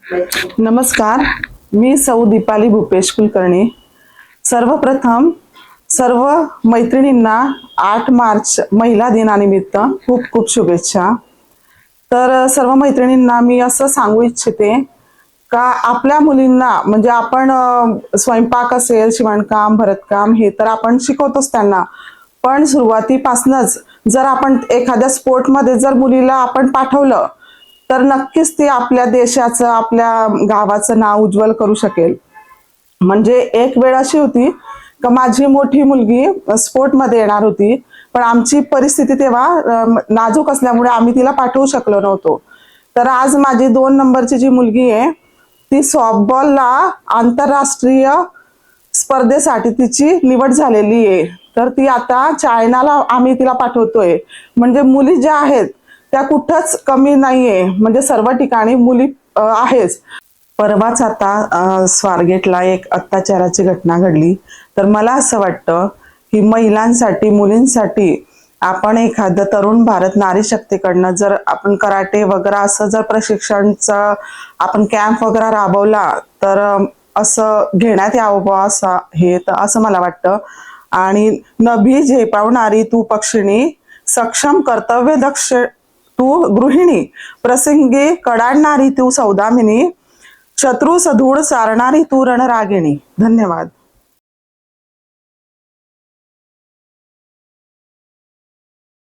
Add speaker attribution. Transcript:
Speaker 1: नमस्कार, मी सौ दीपाली भूपेश कुलकर्णी। सर्वप्रथम सर्व मैत्रिणींना 8 मार्च महिला दिनानिमित्त खूप खूप शुभेच्छा। तर सर्व मैत्रिणींना मी असं सांगू इच्छिते का आपल्या मुलींना म्हणजे आपण स्वयंपाक असेल, शिवणकाम, भरतकाम हे तर आपण शिकवतोच त्यांना, पण सुरुवातीपासूनच जर आपण एखाद्या स्पोर्टमध्ये जर मुलीला आपण पाठवलं तर नक्कीच ती आपल्या देशाचं, आपल्या गावाचं नाव उज्ज्वल करू शकेल। म्हणजे एक वेळ अशी होती का माझी मोठी मुलगी स्पोर्टमध्ये येणार होती, पण आमची परिस्थिती तेव्हा नाजूक असल्यामुळे आम्ही तिला पाठवू शकलो नव्हतो। तर आज माझी 2 नंबरची जी मुलगी आहे ती सॉफ्टबॉलला आंतरराष्ट्रीय स्पर्धेसाठी तिची निवड झालेली आहे। तर ती आता चायनाला आम्ही तिला पाठवतोय। म्हणजे मुली ज्या आहेत त्या कुठंच कमी नाहीये, म्हणजे सर्व ठिकाणी मुली आहेच। परवाच आता स्वारगेटला एक अत्याचाराची घटना घडली। तर मला असं वाटतं की महिलांसाठी, मुलींसाठी आपण एखादं तरुण भारत नारी शक्तीकडनं जर आपण कराटे वगैरे असं जर प्रशिक्षणचं आपण कॅम्प वगैरे राबवला तर असं घेण्यात यावं असं हे तर असं मला वाटतं। आणि नभी झेपावणारी तू पक्षिणी, सक्षम कर्तव्यदक्ष तू गृहिणी, प्रसंगी कडाडणारी तू सौदामिनी, शत्रू सधूड सारणारी तू रणरागिणी। धन्यवाद।